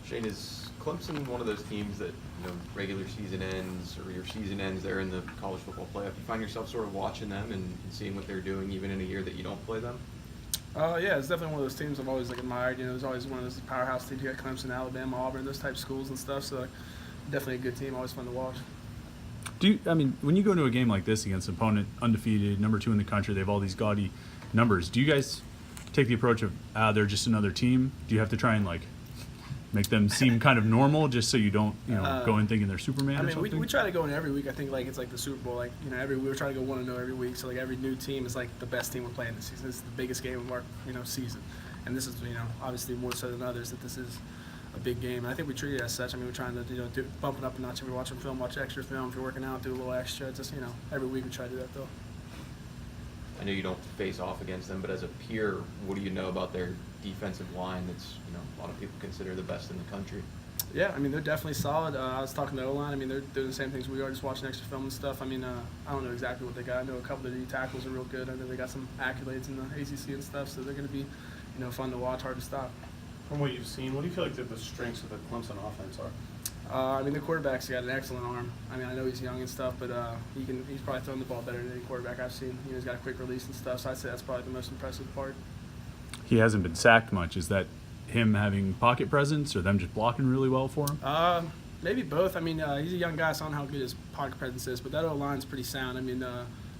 Shane, is Clemson one of those teams that, regular season ends or your season ends there in the college football playoff? You find yourself sort of watching them and seeing what they're doing even in a year that you don't play them? Yeah, it's definitely one of those teams I've always admired. There's always one of those powerhouse teams. You got Clemson, Alabama, Auburn, those type schools and stuff. So definitely a good team. Always fun to watch. When you go into a game like this against an opponent undefeated, number 2 in the country, they have all these gaudy numbers. Do you guys take the approach of they're just another team? Do you have to try and make them seem kind of normal just so you don't go in thinking they're Superman or something? We try to go in every week. I think it's like the Super Bowl. We try to go 1-0 every week. So every new team is the best team we're playing this season. This is the biggest game of our season, and this is obviously more so than others that this is a big game. And I think we treat it as such. We're trying to bump it up a notch. If we're watching film, watch extra film. If you're working out, do a little extra. Just every week we try to do that though. I know you don't face off against them, but as a peer, what do you know about their defensive line that's, a lot of people consider the best in the country? Yeah, they're definitely solid. I was talking to O-line. They're doing the same things we are, just watching extra film and stuff. I don't know exactly what they got. I know a couple of the tackles are real good. I know they got some accolades in the ACC and stuff, so they're going to be, fun to watch, hard to stop. From what you've seen, what do you feel like the strengths of the Clemson offense are? The quarterback's got an excellent arm. I know he's young and stuff, but he's probably throwing the ball better than any quarterback I've seen. He's got a quick release and stuff, so I'd say that's probably the most impressive part. He hasn't been sacked much. Is that him having pocket presence or them just blocking really well for him? Maybe both. He's a young guy, so I don't know how good his pocket presence is, but that O-line's pretty sound.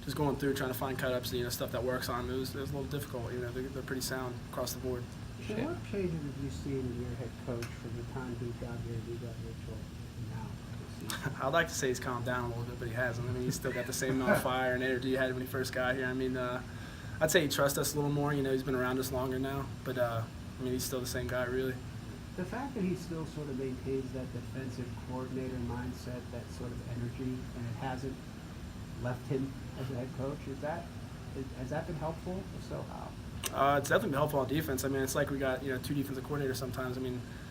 Just going through trying to find cut-ups and stuff that works on him, it was a little difficult. They're pretty sound across the board. So what changes have you seen in your head coach from the time he got here, he got Mitchell, and now? I'd like to say he's calmed down a little bit, but he hasn't. He's still got the same amount of fire and energy he had when he first got here. I'd say he trusts us a little more. He's been around us longer now, but he's still the same guy, really. The fact that he still sort of maintains that defensive coordinator mindset, that sort of energy, and it hasn't left him as a head coach, has that been helpful? If so, how? It's definitely been helpful on defense. It's like we got 2 defensive coordinators sometimes.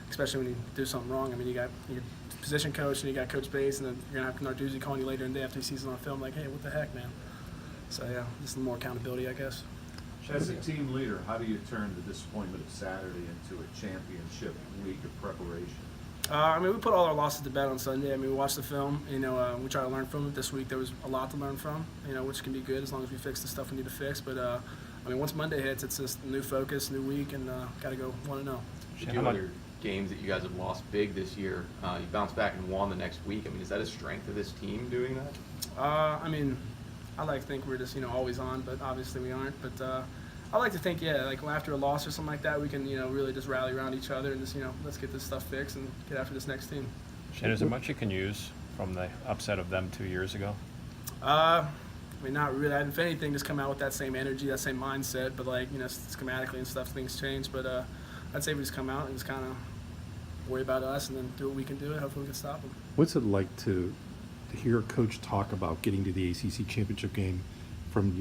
Especially when you do something wrong. You got your position coach and you got Coach Bates, and then you're gonna have Narduzzi calling you later in the day after he sees it on film, hey, what the heck, man? So yeah, just more accountability, I guess. As a team leader, how do you turn the disappointment of Saturday into a championship week of preparation? We put all our losses to bed on Sunday. We watched the film. We try to learn from it. This week there was a lot to learn from. Which can be good as long as we fix the stuff we need to fix. But once Monday hits, it's just a new focus, new week, and got to go 1-0. The 2 other games that you guys have lost big this year, you bounced back and won the next week. Is that a strength of this team doing that? I like to think we're just always on, but obviously we aren't. But I like to think, after a loss or something like that, we can really just rally around each other and just let's get this stuff fixed and get after this next team. Shane, is there much you can use from the upset of them 2 years ago? Not really. If anything, just come out with that same energy, that same mindset. But schematically and stuff, things change. But I'd say we just come out and just kind of worry about us and then do what we can do, and hopefully we can stop them. What's it like to hear a coach talk about getting to the ACC championship game from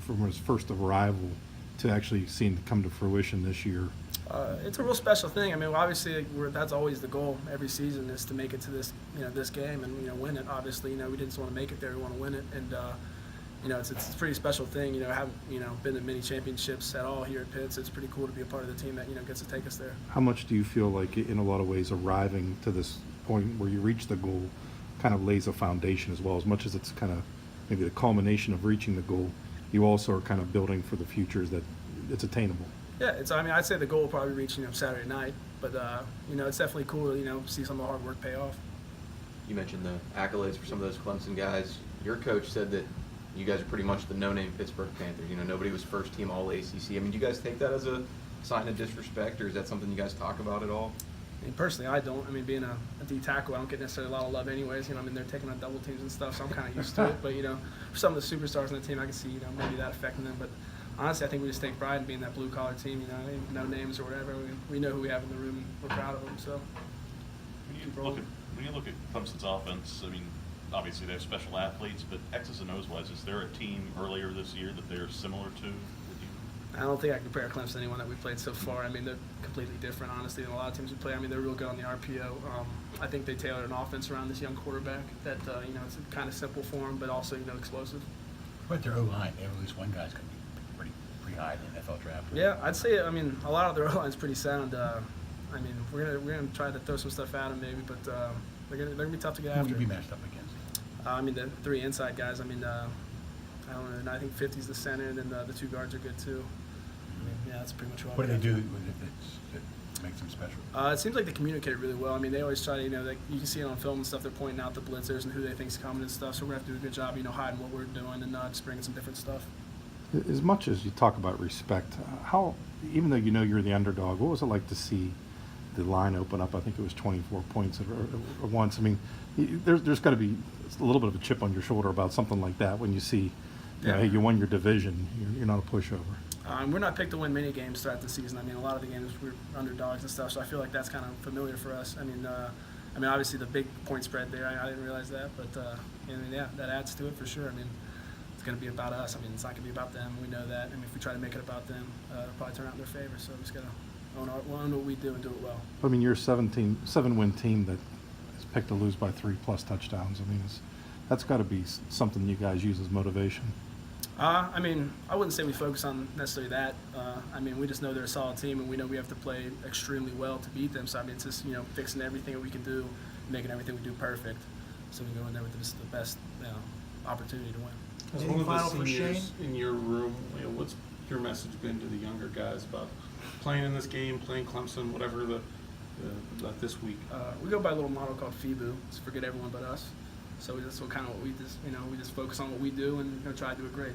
from his first arrival to actually seeing it come to fruition this year? It's a real special thing. Obviously, that's always the goal every season is to make it to this, this game and win it. Obviously, we didn't just want to make it there; we want to win it. And it's a pretty special thing. Haven't been in many championships at all here at Pitt. So it's pretty cool to be a part of the team that gets to take us there. How much do you feel like, in a lot of ways, arriving to this point where you reach the goal, kind of lays a foundation as well? As much as it's kind of maybe the culmination of reaching the goal, you also are kind of building for the future that it's attainable. Yeah, I'd say the goal will probably reach Saturday night, but it's definitely cool to see some of the hard work pay off. You mentioned the accolades for some of those Clemson guys. Your coach said that you guys are pretty much the no-name Pittsburgh Panthers. Nobody was first team all ACC. Do you guys take that as a sign of disrespect, or is that something you guys talk about at all? Personally, I don't. Being a D tackle, I don't get necessarily a lot of love anyways. They're taking on double teams and stuff, so I'm kind of used to it. But, for some of the superstars on the team, I can see, maybe that affecting them. But honestly, I think we just take pride in being that blue-collar team, no names or whatever. We know who we have in the room, and we're proud of them. So when you look at Clemson's offense, obviously they have special athletes, but X's and O's wise, is there a team earlier this year that they're similar to? I don't think I compare Clemson to anyone that we've played so far. They're completely different, honestly, than a lot of teams we play. They're real good on the RPO. I think they tailored an offense around this young quarterback that, it's kind of simple for him, but also, explosive. But their O-line, they have at least one guy's going to be pretty high in the NFL draft. Yeah, I'd say, a lot of their O-line's pretty sound. I mean, we're gonna try to throw some stuff at them maybe, but they're gonna be tough to get Who would after. you be matched up against? I mean, the 3 inside guys. I mean, I don't know. I think 50's the center, and then the 2 guards are good too. I mean, yeah, that's pretty much what. What do we they have. do that makes them special? It seems like they communicate really well. I mean, they always try to, like you can see it on film and stuff. They're pointing out the blitzers and who they think's coming and stuff. So we're gonna have to do a good job, hiding what we're doing and just bringing some different stuff. As much as you talk about respect, how, even though you know you're the underdog, what was it like to see the line open up? I think it was 24 points at once. I mean, there's got to be a little bit of a chip on your shoulder about something like that when you see, hey, you won your division. You're not a pushover. We're not picked to win many games throughout the season. I mean, a lot of the games we're underdogs and stuff, so I feel like that's kind of familiar for us. I mean, obviously the big point spread there, I didn't realize that, but that adds to it for sure. I mean, it's going to be about us. I mean, it's not going to be about them. We know that. I mean, if we try to make it about them, it'll probably turn out in their favor. So we just got to own what we do and do it well. I mean, you're a 7-win team that is picked to lose by 3+ touchdowns. I mean, that's got to be something you guys use as motivation. I mean, I wouldn't say we focus on necessarily that. I mean, we just know they're a solid team, and we know we have to play extremely well to beat them. So, I mean, it's just, fixing everything that we can do, making everything we do perfect, so we go in there with the best opportunity to win. As Any one of the final for seniors in your room, what's your message been to the younger guys about playing in this game, playing Clemson, whatever this week? We go by a little motto called FIBU. It's forget everyone but us. So we just focus on what we do and try to do it great.